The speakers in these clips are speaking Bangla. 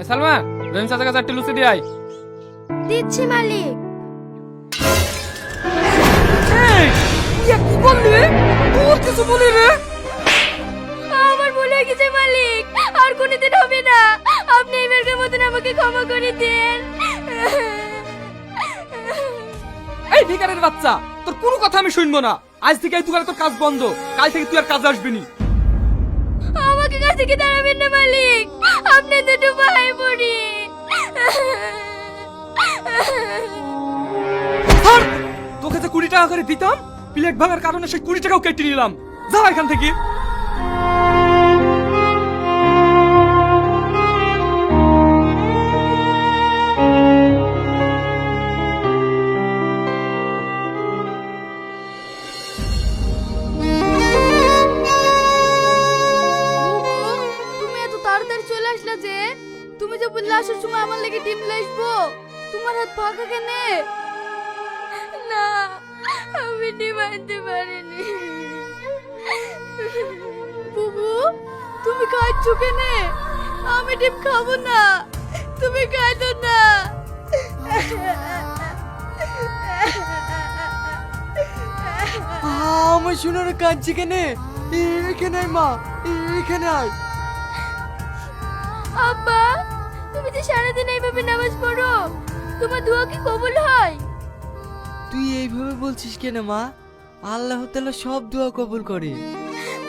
সালমা, রহিম চাচার কাছে একটা লুচি দিয়ে আয়। দিচ্ছি মালিক। কি বললি? তোর কিছু বলি রে? আমার ভুল হয়ে গেছে মালিক, আর কোনোদিন হবে না। আপনি এবারের মতন আমাকে ক্ষমা করে দেন। এই ভিখারির বাচ্চা, তোর কোনো কথা আমি শুনবো না। আজ থেকে এই দোকানে তোর কাজ বন্ধ। কাল থেকে তুই আর কাজে আসবি নি। আমাকে কাছে কি দাঁড়াবেন না মালিক, আপনি দুটো ভাই পড়ি। আর তোকে যে 20 টাকা করে দিতাম, প্লেট ভাঙার কারণে সেই 20 টাকাও কেটে নিলাম। যা এখান থেকে। তুমি এত তাড়াতাড়ি চলে আসলা যে? তুমি যে বললে আসার সময় আমার লেগে ডিম লাসবো, তোমার হাত ফাঁকা কেনে? না, আমি ডিম আনতে পারিনি। বুবু, তুমি খাচ্ছো কেনে? আমি ডিম খাবো না, তুমি খাইতো না। আমার শোনার কাঁদছে কেনে? এখানে আয় মা, এখানে আয়। আব্বা, তুমি যে সারাদিন এইভাবে নামাজ পড়ো, তোমার দোয়া কি কবুল হয়? তুই এইভাবে বলছিস কেন মা? আল্লাহ তাআলা সব দোয়া কবুল করে।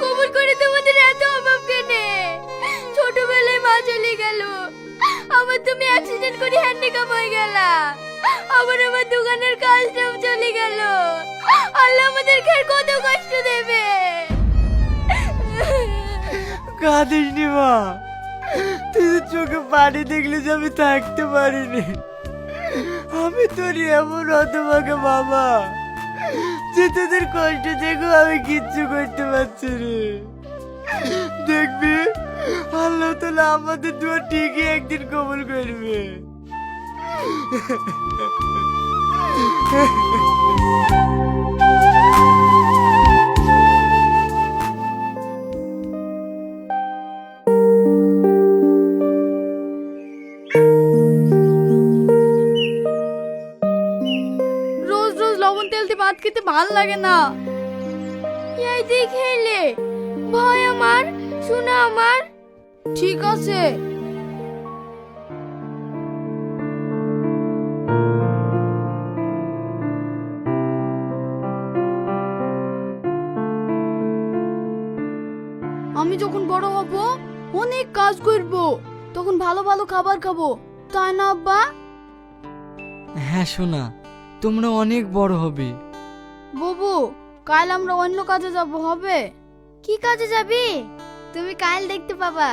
কবুল করে তোমাদের এত অভাব কেনে? ছোটবেলায় মা চলে গেল, আবার তুমি অ্যাক্সিডেন্ট করে হ্যান্ডিক্যাপ হয়ে গেলা, আবার আমার দোকানের কাজটাও চলে গেল। আল্লাহ আমাদের খের কত কষ্ট দেবে। কাঁদিস নি মা, তুই তো চোখে পানি দেখলে যে আমি থাকতে পারিনি। আমি তোর এমন হতভাগা বাবা যে তোদের কষ্ট দেখো আমি কিচ্ছু করতে পারছি রে। দেখবি আল্লাহ তাআলা আমাদের দোয়া ঠিকই একদিন কবুল করবে। রোজ রোজ লবণ তেল দিয়ে ভাত খেতে ভাল লাগে না। এই দিয়ে খেলে ভয় আমার, শোনা আমার। ঠিক আছে। আমি যখন বড় হব অনেক কাজ করব, তখন ভালো ভালো খাবার খাবো, তাই না আব্বা? হ্যাঁ সোনা, তোমরা অনেক বড় হবে। বুবু, কাল আমরা অন্য কাজে যাব, হবে? কি কাজে যাবি? তুমি কাল দেখতে পাবা।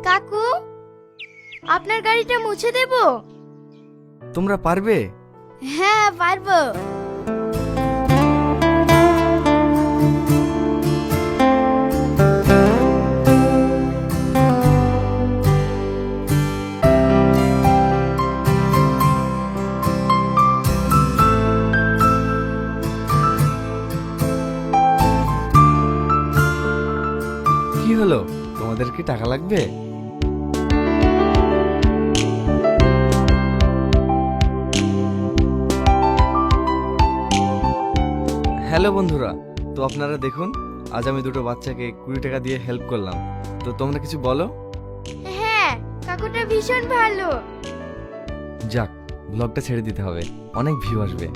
কাকু, আপনার গাড়িটা মুছে দেব? তোমরা পারবে? হ্যাঁ, পারবো। কি হলো, তোমাদের কি টাকা লাগবে? হ্যালো বন্ধুরা, তো আপনারা দেখুন, আজ আমি দুটো বাচ্চাকে 20 টাকা দিয়ে হেল্প করলাম। তো তোমরা কিছু বলো। হ্যাঁ, কাকুটা ভীষণ ভালো। যাক, ব্লগটা ছেড়ে দিতে হবে, অনেক ভিউ আসবে।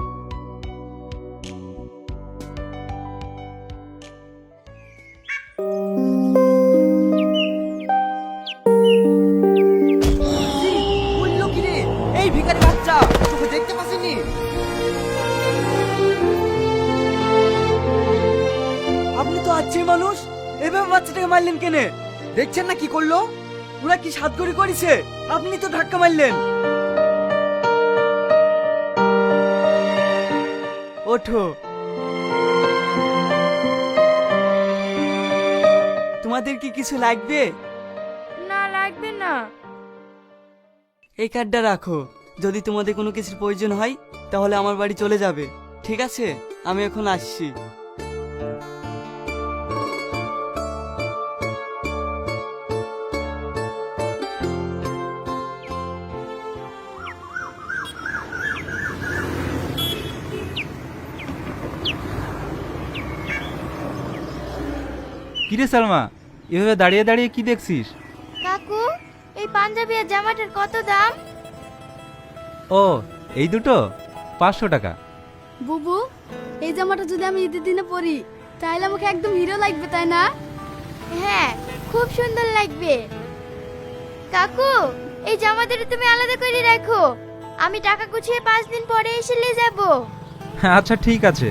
বললো কি রে? এই ভিখারি বাচ্চা, তোকে দেখতে পাসনি? আপনি তো আচ্ছি মানুষ, এভাবে বাচ্চাটাকে মারলেন কেনে? দেখছেন না কি করলো? ওরা কি সাত করে করেছে, আপনি তো ধাক্কা মারলেন। ওঠো। তোমাদের কি কিছু লাগবে? না, লাগবে না। এই কার্ডটা রাখো, যদি তোমাদের কোনো কিছুর প্রয়োজন হয় তাহলে আমার বাড়ি চলে যাবে, ঠিক আছে? আমি এখন আসছি। কিরে সালমা, এভাবে দাঁড়িয়ে দাঁড়িয়ে কি দেখছিস? কাকু, এই পাঞ্জাবি আর জামাটার কত দাম? ও, এই দুটো 500 টাকা। বুবু, এই জামাটা যদি আমি ঈদের দিনে পরি তাহলে আমাকে একদম হিরো লাগবে, তাই না? হ্যাঁ, খুব সুন্দর লাগবে। কাকু, এই জামাটা তুমি আলাদা করে রাখো, আমি টাকা গুছিয়ে 5 দিন পরে এসে নিয়ে যাব। আচ্ছা ঠিক আছে।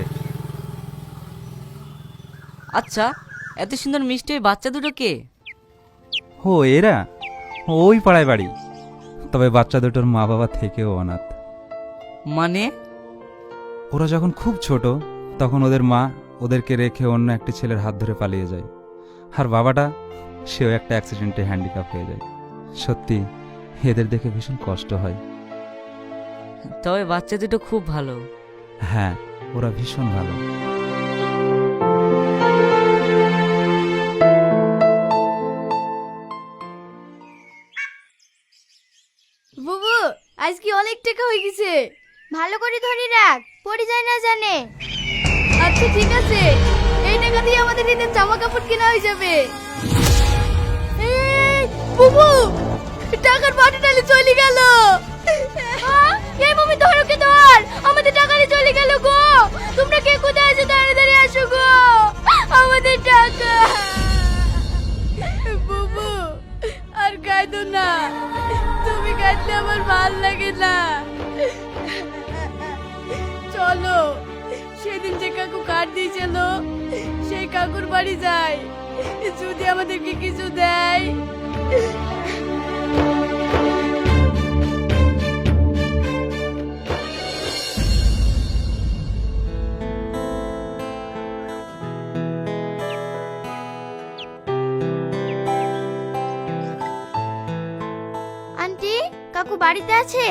আচ্ছা, এত সুন্দর মিষ্টি ওই বাচ্চা দুটো কে? ও, এরা ওই পাড়ায় বাড়ি, তবে বাচ্চা দুটোর মা বাবা থেকেও অনাথ। মানে? ওরা যখন খুব ছোট তখন ওদের মা ওদেরকে রেখে অন্য একটি ছেলের হাত ধরে পালিয়ে যায়, আর বাবাটা সেও একটা অ্যাক্সিডেন্টে হ্যান্ডিক্যাপ হয়ে যায়। সত্যি এদের দেখে ভীষণ কষ্ট হয়। তবে বাচ্চা দুটো খুব ভালো। হ্যাঁ, ওরা ভীষণ ভালো। বুবু, আজকে অনেক টাকা হয়ে গেছে। ভালো করে ধরে রাখ, পড়ে যায় না জানে। আচ্ছা ঠিক আছে, এই টাকা দিয়ে আমাদের ঈদের জামা কাপড় কেনা হয়ে যাবে। এই বুবু, টাকার বাটিটালি চলে গেল। এই মমি, ধরো কে ধর, আমাদের টাকালি চলে গেল গো। তোমরা কে কোথায় আছো, তাড়াতাড়ি আসো গো, আমাদের টাকা। বুবু, আর কাঁদো না, তুমি কাঁদলে আমার ভাল লাগে না। চলো, সেদিন যে কাকু কার্ড দিয়েছিল সেই কাকুর বাড়ি যাই, যদি আমাদেরকে কিছু দেয়। আন্টি, কাকু বাড়িতে আছে?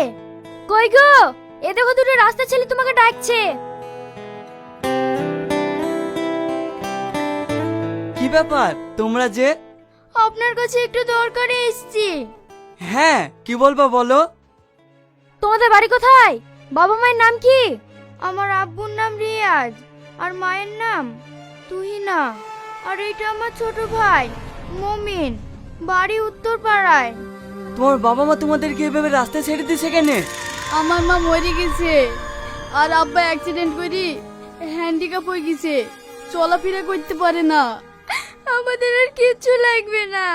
কই গো, এ দেখো দুটো রাস্তা ছেলে তোমাকে ডাকছে। কি ব্যাপার তোমরা যে? আপনার কাছে একটু দরকারে এসেছি। হ্যাঁ, কি বলবো বলো। তোমাদের বাড়ি কোথায়? বাবা মায়ের নাম কি? আমার আব্বুর নাম রিয়াজ, আর মায়ের নাম তুহিনা, আর এটা আমার ছোট ভাই মমিন, বাড়ি উত্তর পাড়ায়। তোমার বাবা মা তোমাদেরকে এভাবে রাস্তায় ছেড়ে দিয়েছে কেন? আমার মা মরে গেছে, আর আব্বা অ্যাক্সিডেন্ট করে হ্যান্ডিক্যাপ হয়ে গেছে, চলাফেরা করতে পারে না। আমাদের আর কিচ্ছু লাগবে না।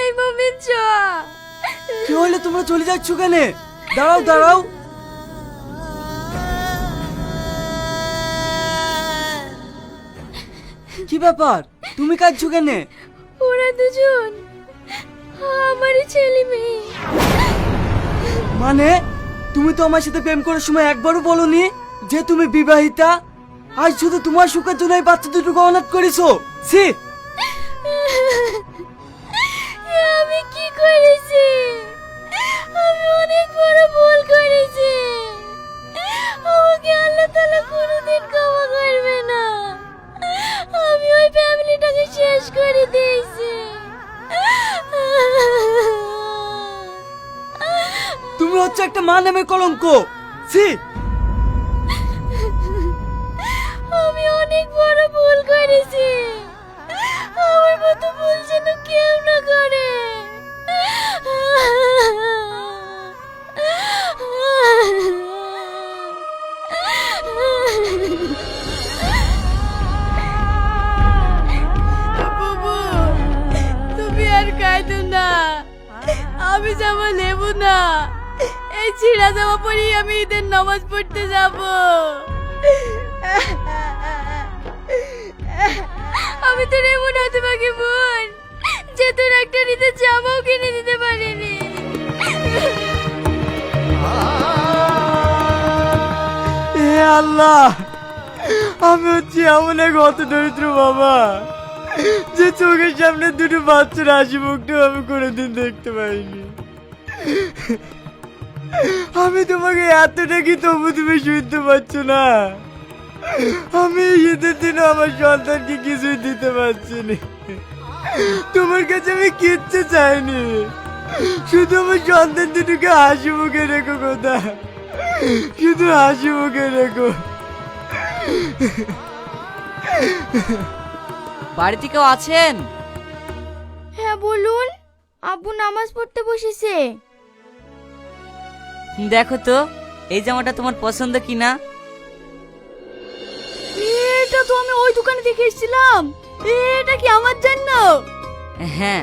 এই মমিন চ। কি হলো, তোমরা চলে যাচ্ছ কেন? দাঁড়াও দাঁড়াও। কি ব্যাপার, তুমি কাঁদছো কেন? ওরা দুজন আমারই ছেলে মেয়ে। মানে তুমি তো আমার সাথে প্রেম করার সময় একবারও বলনি যে তুমি বিবাহিতা। আজ শুধু তোমার সুখের জন্য এই বাচ্চা দুটোকে অনাথ করেছো। ছি, আমি কি করেছি? আমি অনেক বড় ভুল করেছি, আমাকে আল্লাহ তাআলা কোনোদিন ক্ষমা করবে না। আমি ওই ফ্যামিলিটাকে শেষ করে দিয়েছি। তুমি হচ্ছে একটা মা নামের কলঙ্ক। ছি, আমি অনেক বড় ভুল করেছি, আমার মতো ভুল যেন কেউ না করে। বুবু, তুমি আর কাঁদো না, আমি জামা নেব না। এই ছিঁড়া জামা পরেই আমি ঈদের নামাজ পড়তে যাব। আমি তোর এমন হতভাগী বোন যে তোর একটা ঈদের জামাও কিনে দিতে পারিনি। হে আল্লাহ, আমি হচ্ছে এমন এক অত দরিদ্র বাবা যে চোখের সামনে দুটো বাচ্চার হাসি মুখটাও আমি কোনোদিন দেখতে পাইনি। আমি তোমাকে এতটা কি তবু তুমি শুনতে পারছো না? আমি এই ঈদের দিনে আমার সন্তানকে কিছুই দিতে পারছি না। তোমার কাছে আমি কিচ্ছু চাইনি, শুধু আমার সন্তান দুটোকে হাসি মুখে রেখো কথা, শুধু হাসি মুখে রেখো। বাড়িতে কেউ আছেন? হ্যাঁ বলুন, আব্বু নামাজ পড়তে বসেছে। দেখো তো এই জামাটা তোমার পছন্দ কিনা। এটা তো আমি ওই দোকানে দেখে এসেছিলাম। এটা কি আমার জন্য? হ্যাঁ,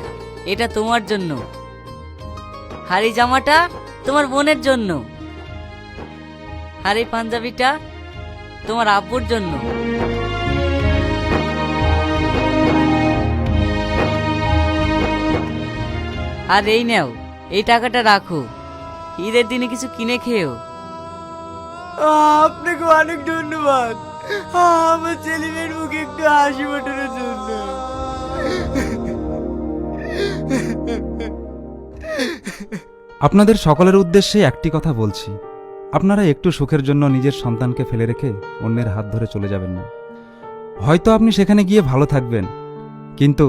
এটা তোমার জন্য। আর এই জামাটা তোমার বোনের জন্য। আর এই পাঞ্জাবিটা তোমার আব্বুর জন্য। আর এই নাও, এই টাকাটা রাখো, ঈদের দিনে কিছু কিনে খেও। আপনাকে অনেক ধন্যবাদ আমার ছেলে মেয়ের মুখে একটু হাসি ফোটানোর জন্য। আপনাদের সকলের উদ্দেশ্যে একটি কথা বলছি, আপনারা একটু সুখের জন্য নিজের সন্তানকে ফেলে রেখে অন্যের হাত ধরে চলে যাবেন না। হয়তো আপনি সেখানে গিয়ে ভালো থাকবেন, কিন্তু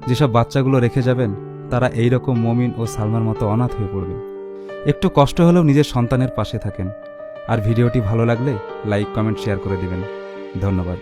যেসব বাচ্চাগুলো রেখে যাবেন তারা এইরকম মমিন ও সালমার মতো অনাথ হয়ে পড়বে। একটু কষ্ট হলেও নিজের সন্তানের পাশে থাকেন। আর ভিডিওটি ভালো লাগলে লাইক, কমেন্ট, শেয়ার করে দিবেন। ধন্যবাদ।